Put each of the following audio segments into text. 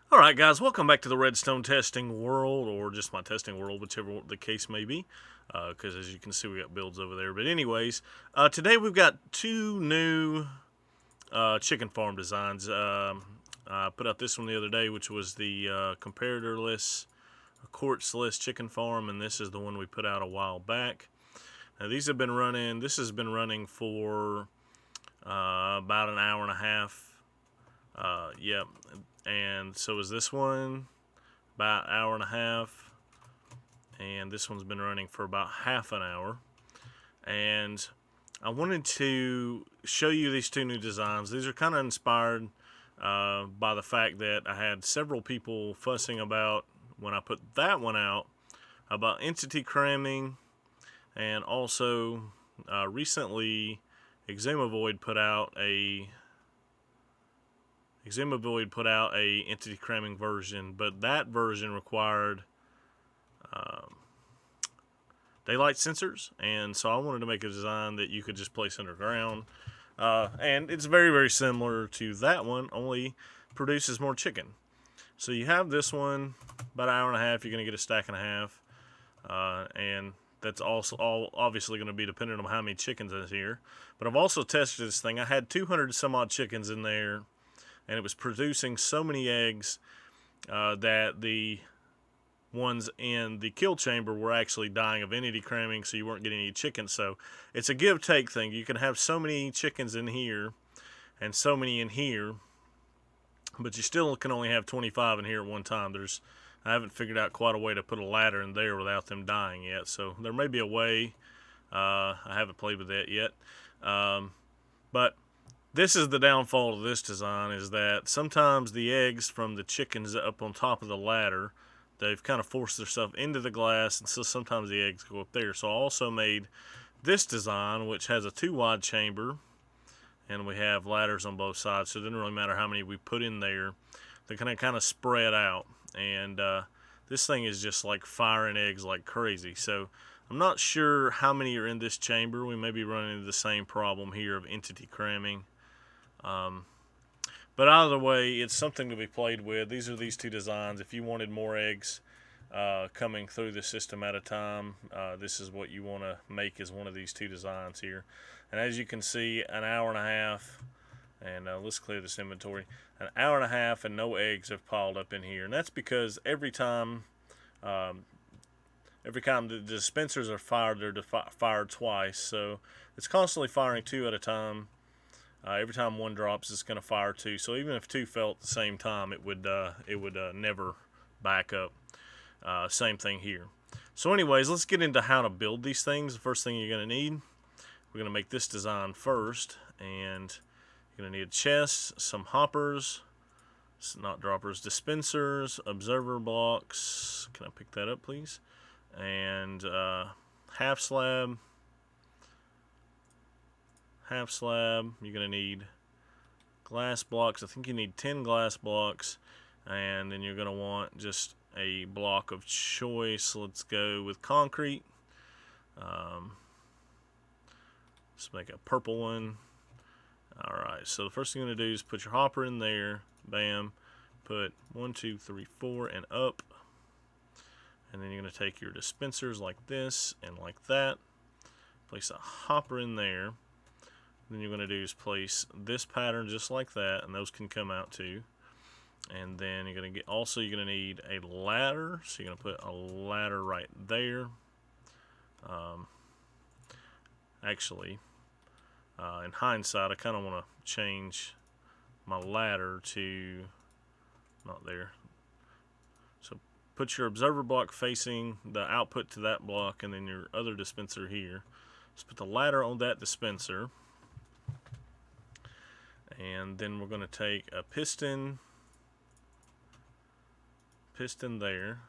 Alright guys, welcome back to the redstone testing world, or just my testing world, whichever the case may be, because as you can see we got builds over there. But anyways, today we've got two new chicken farm designs. I put out this one the other day, which was the comparatorless, quartz-less chicken farm, and this is the one we put out a while back. Now these have been running, this has been running for about an hour and a half. Yep. And so is this one, about an hour and a half, and this one's been running for about half an hour. And I wanted to show you these two new designs. These are kind of inspired by the fact that I had several people fussing about, when I put that one out, about Anti-Cramming, and also recently Examovoid put out a Anti-Cramming version, but that version required daylight sensors, and so I wanted to make a design that you could just place underground. And it's very, very similar to that one, only produces more chicken. So you have this one, about an hour and a half, you're going to get a stack and a half, and that's also all obviously going to be dependent on how many chickens is here. But I've also tested this thing. I had 200 some odd chickens in there, and it was producing so many eggs that the ones in the kill chamber were actually dying of Anti-Cramming, so you weren't getting any chickens. So it's a give-take thing. You can have so many chickens in here and so many in here, but you still can only have 25 in here at one time. I haven't figured out quite a way to put a ladder in there without them dying yet, so there may be a way. I haven't played with that yet. But this is the downfall of this design, is that sometimes the eggs from the chickens up on top of the ladder, they've kind of forced themselves into the glass, and so sometimes the eggs go up there. So I also made this design, which has a 2-wide chamber, and we have ladders on both sides, so it doesn't really matter how many we put in there. They're going to kind of spread out, and this thing is just like firing eggs like crazy. So I'm not sure how many are in this chamber. We may be running into the same problem here of Anti-Cramming. But either way, it's something to be played with. These are these two designs. If you wanted more eggs coming through the system at a time, this is what you want to make, is one of these two designs here. And as you can see, an hour and a half, and let's clear this inventory, an hour and a half and no eggs have piled up in here. And that's because every time the dispensers are fired, they're fired twice. So it's constantly firing 2 at a time. Every time one drops, it's going to fire 2. So even if 2 fell at the same time, it would never back up. Same thing here. So anyways, let's get into how to build these things. The first thing you're going to need, we're going to make this design first, and you're going to need a chest, some hoppers, not droppers, dispensers, observer blocks. Can I pick that up, please? And half slab. You're going to need glass blocks. I think you need 10 glass blocks, and then you're going to want just a block of choice. Let's go with concrete. Let's make a purple one. Alright, so the first thing you're going to do is put your hopper in there. Bam. Put 1, 2, 3, 4 and up. And then you're going to take your dispensers like this and like that. Place a hopper in there. Then you're going to do is place this pattern just like that, and those can come out too. And then you're going to you're going to need a ladder, so you're going to put a ladder right there. Actually, in hindsight, I kind of want to change my ladder to not there. So put your observer block facing the output to that block, and then your other dispenser here. Just put the ladder on that dispenser. And then we're going to take a piston there,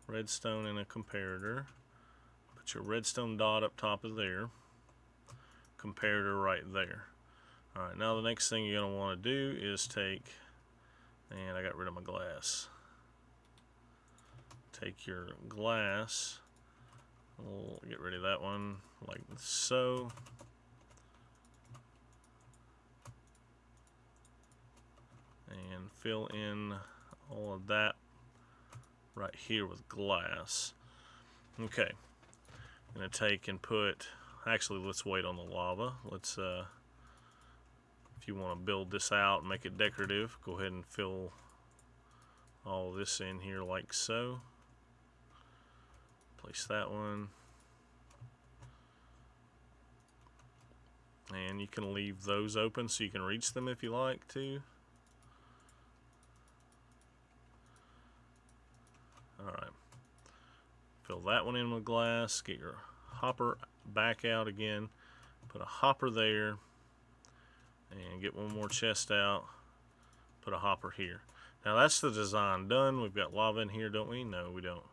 redstone and a comparator. Put your redstone dot up top of there, comparator right there. Alright, now the next thing you're going to want to do is take, and I got rid of my glass. Take your glass, we'll get rid of that one like so. And and fill in all of that right here with glass. Okay, I'm gonna take and put, actually let's wait on the lava. Let's if you want to build this out and make it decorative, go ahead and fill all this in here like so. Place that one. And you can leave those open so you can reach them if you like to. Alright. Fill that one in with glass. Get your hopper back out again. Put a hopper there. And get one more chest out. Put a hopper here. Now that's the design done. We've got lava in here, don't we? No, we don't.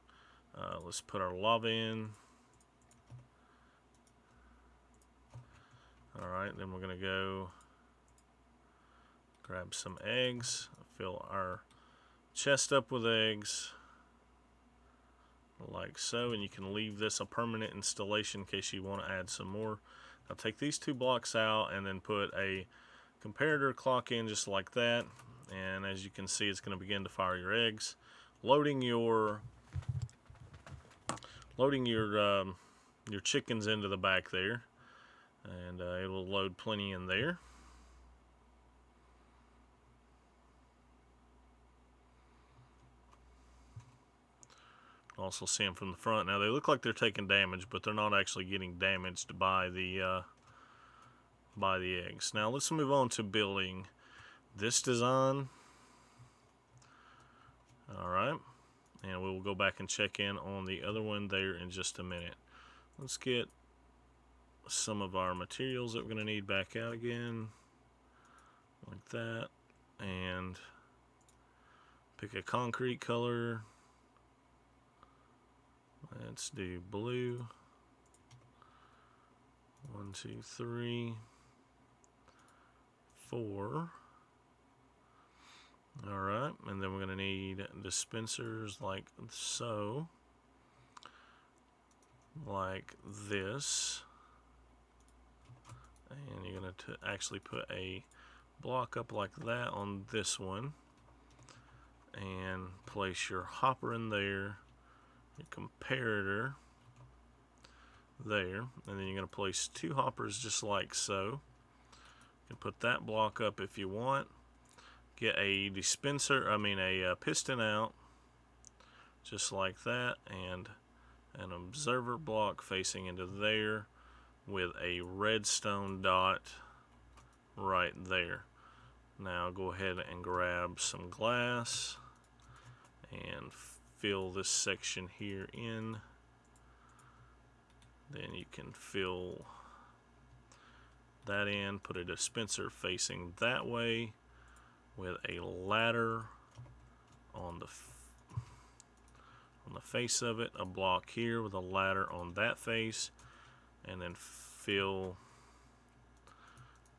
Let's put our lava in. Alright, then we're going to go grab some eggs. Fill our chest up with eggs. Like so. And you can leave this a permanent installation in case you want to add some more. Now take these two blocks out and then put a comparator clock in just like that. And as you can see, it's going to begin to fire your eggs. Loading your chickens into the back there. And it will load plenty in there. Also see them from the front. Now they look like they're taking damage, but they're not actually getting damaged by the eggs. Now let's move on to building this design. Alright, and we will go back and check in on the other one there in just a minute. Let's get some of our materials that we're going to need back out again, like that, and pick a concrete color. Let's do blue. 1, 2, 3, 4. Alright, and then we're going to need dispensers like so, like this. And you're going to actually put a block up like that on this one. And place your hopper in there, your comparator there. And then you're going to place two hoppers just like so. You can put that block up if you want. Get a a piston out just like that, and an observer block facing into there with a redstone dot right there. Now go ahead and grab some glass and fill this section here in. Then you can fill that in, put a dispenser facing that way with a ladder on the face of it, a block here with a ladder on that face, and then fill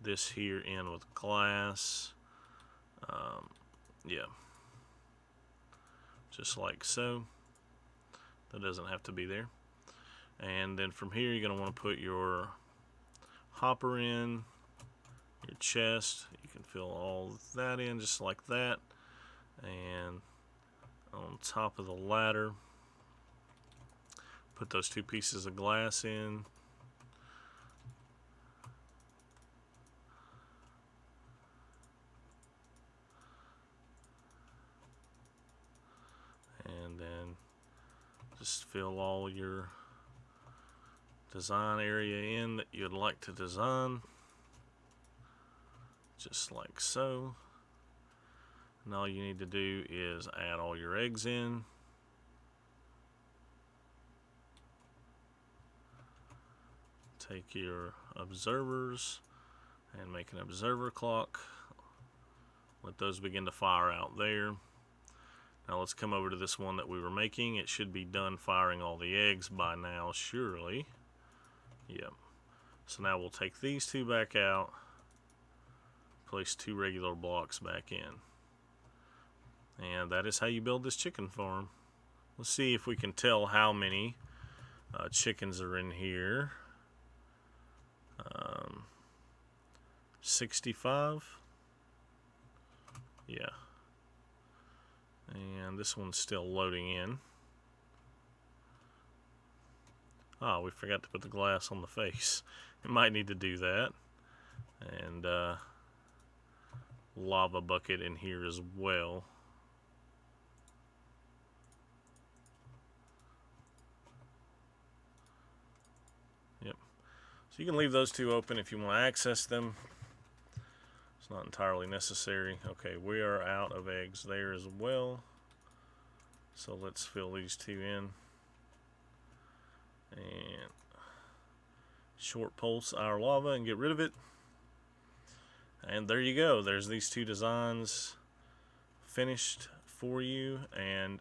this here in with glass. Yeah, just like so. That doesn't have to be there. And then from here, you're going to want to put your hopper in, your chest. You can fill all that in just like that. And on top of the ladder, put those two pieces of glass in. And then just fill all your design area in that you'd like to design, just like so. And all you need to do is add all your eggs in. Take your observers and make an observer clock. Let those begin to fire out there. Now let's come over to this one that we were making. It should be done firing all the eggs by now, surely. Yep. So now we'll take these two back out, place two regular blocks back in. And that is how you build this chicken farm. Let's see if we can tell how many chickens are in here. 65. Yeah. And this one's still loading in. Oh, we forgot to put the glass on the face. We might need to do that. And lava bucket in here as well. Yep. So you can leave those two open if you want to access them. It's not entirely necessary. Okay, we are out of eggs there as well. So let's fill these two in. And short pulse our lava and get rid of it. And there you go. There's these two designs finished for you. And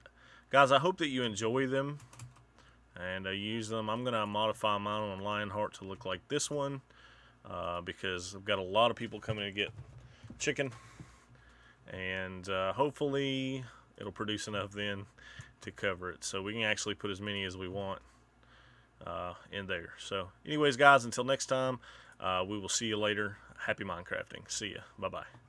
guys, I hope that you enjoy them and use them. I'm going to modify mine on Lionheart to look like this one because I've got a lot of people coming to get chicken. And hopefully it'll produce enough then to cover it. So we can actually put as many as we want in there. So anyways, guys, until next time, we will see you later. Happy Minecrafting. See ya. Bye-bye.